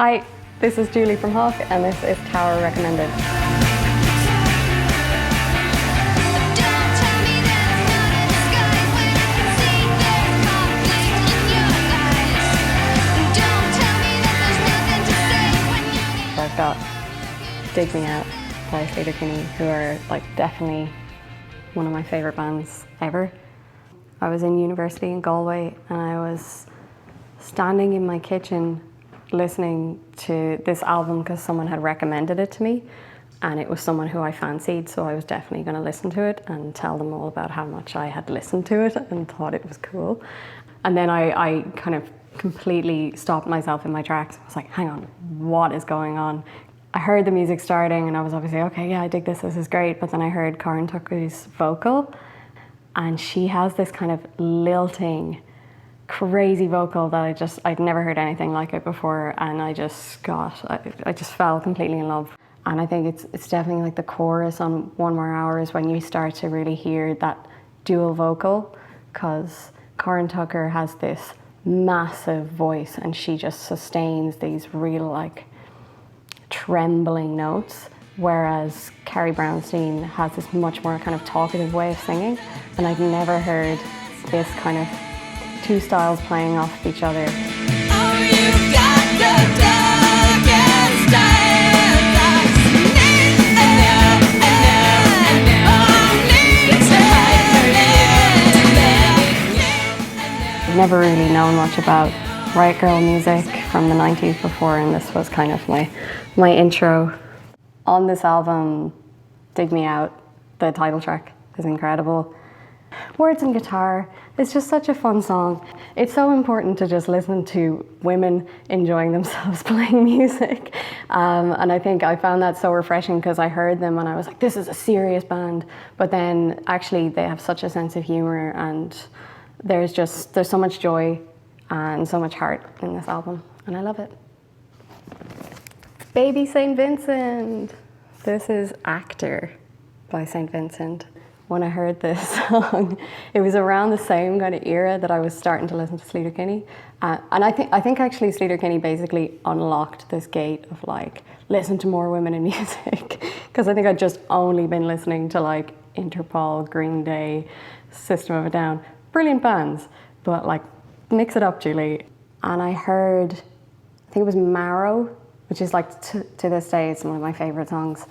Hi, this is Julie from Hough and this is Tower Recommended. I've got Dig Me Out by Guinea, who are like definitely one of my favourite bands ever. I was in university in Galway and I was standing in my kitchen listening to this album because someone had recommended it to me, and it was someone who I fancied, so I was definitely going to listen to it and tell them all about how much I had listened to it and thought it was cool. And then I kind of completely stopped myself in my tracks. I was like, hang on, what is going on? I heard the music starting and I was obviously, okay, yeah, I dig this is great. But then I heard Karen Tucker's vocal, and she has this kind of lilting, crazy vocal that I'd never heard anything like it before, and I just fell completely in love. And I think it's definitely like the chorus on One More Hour is when you start to really hear that dual vocal, because Karen Tucker has this massive voice and she just sustains these real like trembling notes, whereas Carrie Brownstein has this much more kind of talkative way of singing, and I've never heard this kind of two styles playing off of each other. Oh, you got the darkest style. I've never really known much about riot girl music from the 90s before, and this was kind of my intro. On this album, Dig Me Out, the title track is incredible. Words and guitar, it's just such a fun song. It's so important to just listen to women enjoying themselves playing music. And I think I found that so refreshing because I heard them and I was like, this is a serious band. But then actually they have such a sense of humor, and there's so much joy and so much heart in this album, and I love it. Baby St. Vincent. This is Actor by St. Vincent. When I heard this song, it was around the same kind of era that I was starting to listen to Sleater Kinney. And I think actually Sleater Kinney basically unlocked this gate of like, listen to more women in music. Because I think I'd just only been listening to like Interpol, Green Day, System of a Down. Brilliant bands, but like, mix it up, Julie. And I heard, I think it was Marrow, which is like, to this day, it's one of my favorite songs.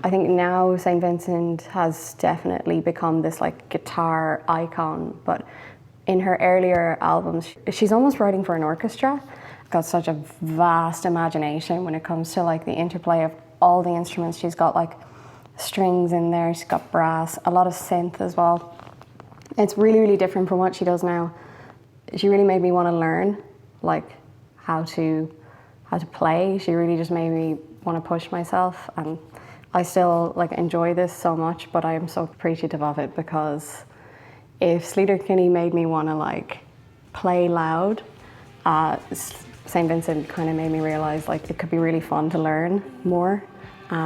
I think now St. Vincent has definitely become this like guitar icon, but in her earlier albums, she's almost writing for an orchestra. Got such a vast imagination when it comes to like the interplay of all the instruments. She's got like strings in there, she's got brass, a lot of synth as well. It's really, really different from what she does now. She really made me want to learn like how to play. She really just made me want to push myself, and I still like enjoy this so much, but I am so appreciative of it, because if Sleater Kinney made me want to like play loud, St. Vincent kind of made me realize like it could be really fun to learn more,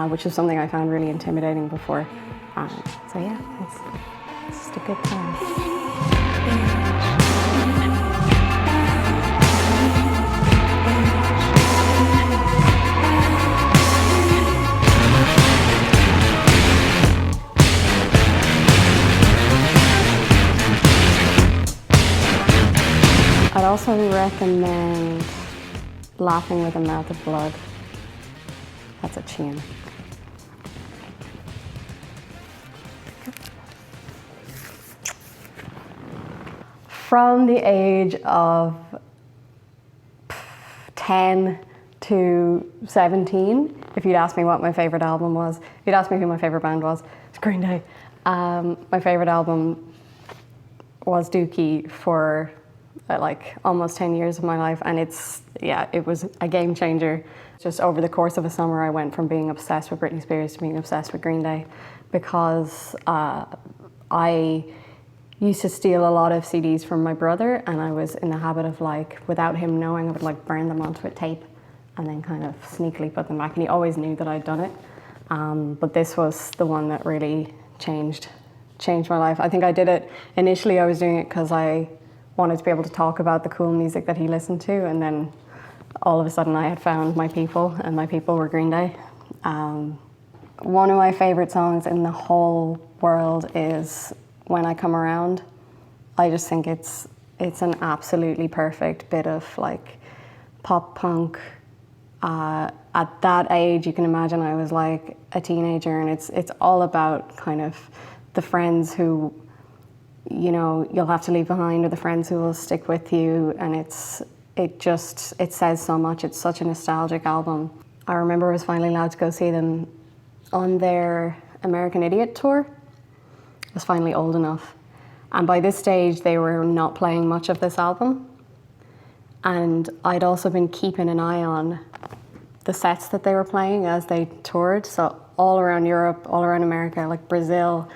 which is something I found really intimidating before. So yeah, it's just a good time. I'd also recommend Laughing with a Mouth of Blood. That's a tune. From the age of 10 to 17, if you'd asked me what my favorite album was, if you'd asked me who my favorite band was, it's Green Day. My favorite album was Dookie for like almost 10 years of my life, and it was a game changer. Just over the course of a summer, I went from being obsessed with Britney Spears to being obsessed with Green Day, because I used to steal a lot of CDs from my brother, and I was in the habit of like, without him knowing, I would like burn them onto a tape and then kind of sneakily put them back, and he always knew that I'd done it. But this was the one that really changed my life. I think I did it, initially I was doing it because I wanted to be able to talk about the cool music that he listened to, and then all of a sudden I had found my people, and my people were Green Day. One of my favorite songs in the whole world is When I Come Around. I just think it's an absolutely perfect bit of like pop punk. At that age, you can imagine I was like a teenager, and it's all about kind of the friends who, you know, you'll have to leave behind, or the friends who will stick with you, and it says so much. It's such a nostalgic album. I remember I was finally allowed to go see them on their American Idiot tour. I was finally old enough, and by this stage they were not playing much of this album, and I'd also been keeping an eye on the sets that they were playing as they toured, so all around Europe, all around America, like Brazil,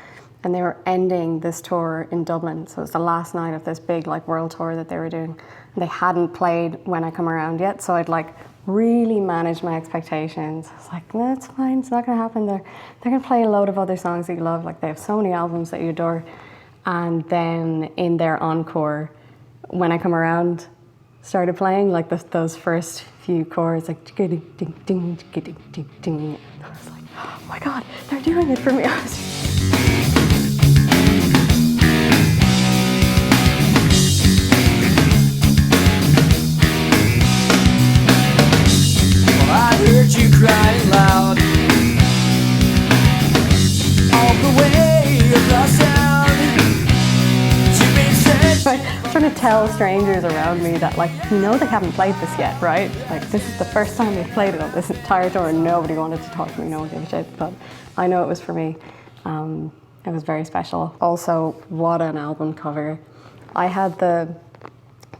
and they were ending this tour in Dublin, so it was the last night of this big like world tour that they were doing. And they hadn't played When I Come Around yet, so I'd like really managed my expectations. I was like, no, it's fine, it's not gonna happen. They're gonna play a load of other songs that you love, like they have so many albums that you adore. And then in their encore, When I Come Around started playing, like those first few chords, like ding ding ding ding ding ding. I was like, oh my God, they're doing it for me. I heard you crying loud all the way across town. You've been said. I'm trying to tell strangers around me that, like, you know, they haven't played this yet, right? Like, this is the first time they've played it on this entire tour, and nobody wanted to talk to me, no one gave a shit, but I know it was for me. It was very special. Also, what an album cover. I had the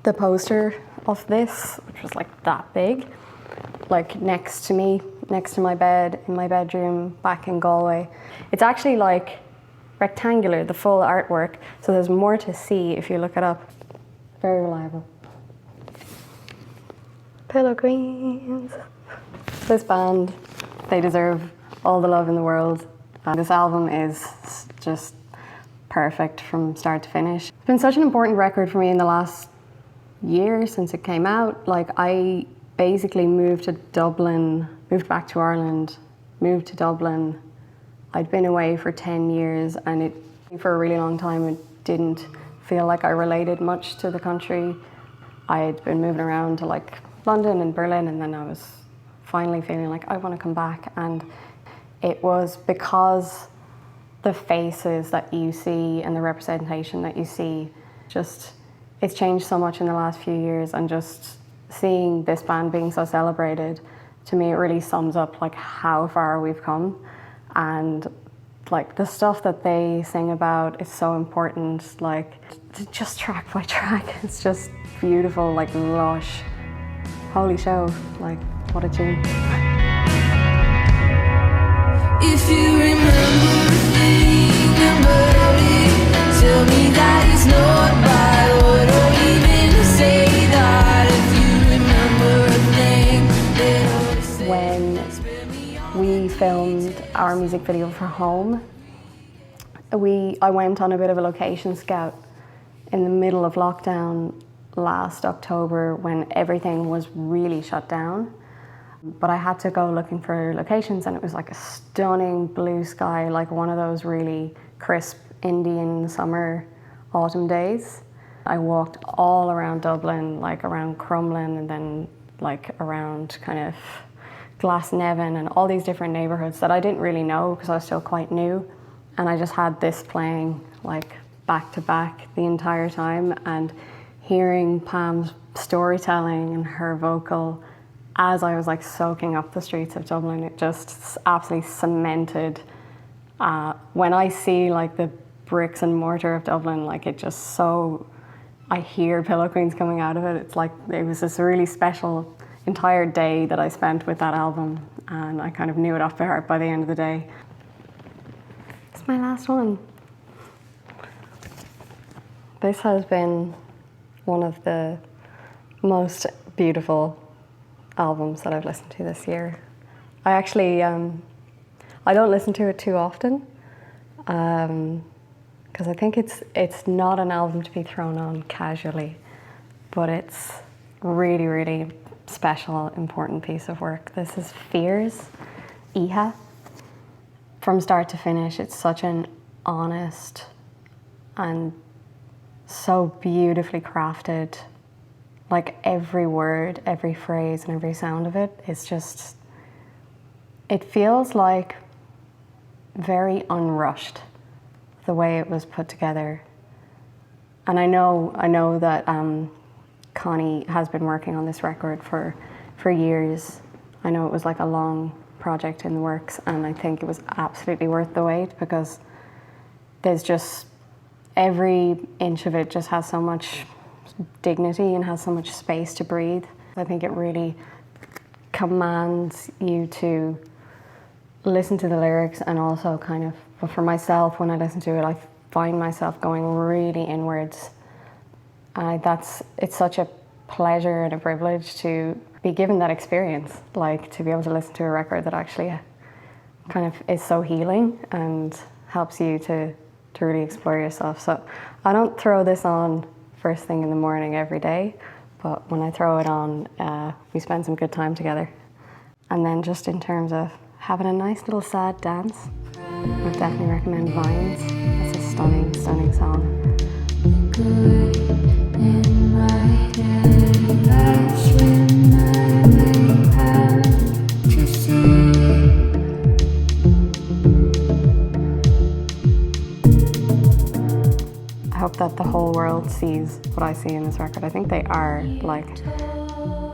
poster of this, which was like that big, like next to me, next to my bed, in my bedroom back in Galway. It's actually like rectangular, the full artwork, so there's more to see if you look it up. Very reliable. Pillow Queens. This band, they deserve all the love in the world. This album is just perfect from start to finish. It's been such an important record for me in the last year since it came out. Like, I basically moved to Dublin, moved back to Ireland, moved to Dublin. I'd been away for 10 years, and for a really long time it didn't feel like I related much to the country. I had been moving around to like London and Berlin, and then I was finally feeling like I want to come back. And it was because the faces that you see and the representation that you see, just, it's changed so much in the last few years, and just seeing this band being so celebrated, to me it really sums up like how far we've come. And like the stuff that they sing about is so important, like just track by track, it's just beautiful, like lush. Holy show, like what a tune. If you remember a thing about it, tell me that it's not bad, or even say that. If you remember a thing, then say. When we filmed our music video for Home, I went on a bit of a location scout in the middle of lockdown last October when everything was really shut down. But I had to go looking for locations, and it was like a stunning blue sky, like one of those really crisp Indian summer autumn days. I walked all around Dublin, like around Crumlin, and then like around kind of Glasnevin and all these different neighborhoods that I didn't really know because I was still quite new. And I just had this playing like back to back the entire time, and hearing Pam's storytelling and her vocal as I was like soaking up the streets of Dublin, it just absolutely cemented. When I see like the bricks and mortar of Dublin, like it just so, I hear Pillow Queens coming out of it. It's like, it was this really special entire day that I spent with that album, and I kind of knew it off by heart by the end of the day. It's my last one. This has been one of the most beautiful albums that I've listened to this year. I actually, I don't listen to it too often, because I think it's not an album to be thrown on casually, but it's really, really special, important piece of work. This is Fears, Iha. From start to finish, it's such an honest and so beautifully crafted. Like every word, every phrase, and every sound of it is just, it feels like very unrushed, the way it was put together. And I know that Connie has been working on this record for years. I know it was like a long project in the works, and I think it was absolutely worth the wait, because there's just, every inch of it just has so much dignity and has so much space to breathe. I think it really commands you to listen to the lyrics, and also kind of, but for myself, when I listen to it, I find myself going really inwards. It's such a pleasure and a privilege to be given that experience, like to be able to listen to a record that actually kind of is so healing and helps you to really explore yourself. So I don't throw this on first thing in the morning every day, but when I throw it on, we spend some good time together. And then just in terms of having a nice little sad dance, I would definitely recommend Vines. It's a stunning, stunning song. I hope that the whole world sees what I see in this record. I think they are. Like,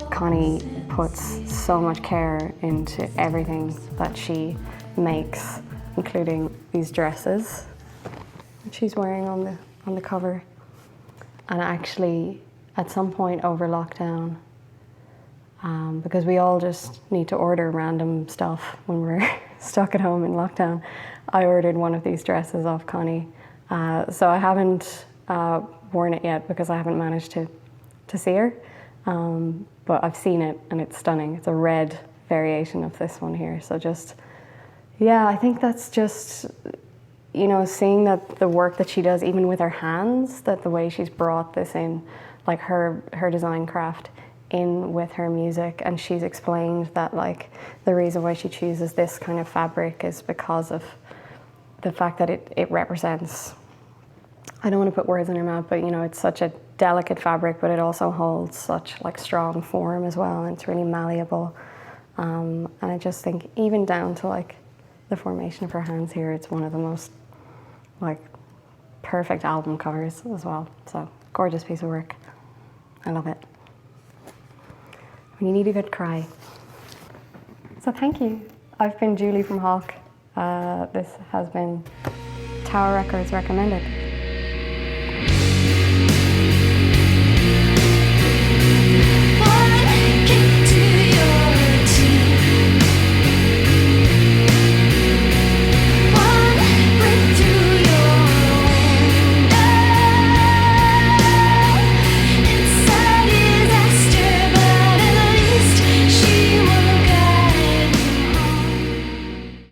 Connie puts so much care into everything that she makes, including these dresses that she's wearing on the cover. And actually, at some point over lockdown, because we all just need to order random stuff when we're stuck at home in lockdown, I ordered one of these dresses off Connie. So I haven't worn it yet because I haven't managed to see her, but I've seen it and it's stunning. It's a red variation of this one here. So just, yeah, I think that's just, you know, seeing that the work that she does, even with her hands, that the way she's brought this in, like her design craft in with her music. And she's explained that, like, the reason why she chooses this kind of fabric is because of the fact that it represents, I don't want to put words in her mouth, but, you know, it's such a delicate fabric, but it also holds such, like, strong form as well, and it's really malleable. And I just think, even down to, like, the formation of her hands here, it's one of the most, like, perfect album covers as well. So, gorgeous piece of work. I love it. When you need a good cry. So thank you. I've been Julie from Hough. This has been Tower Records Recommended.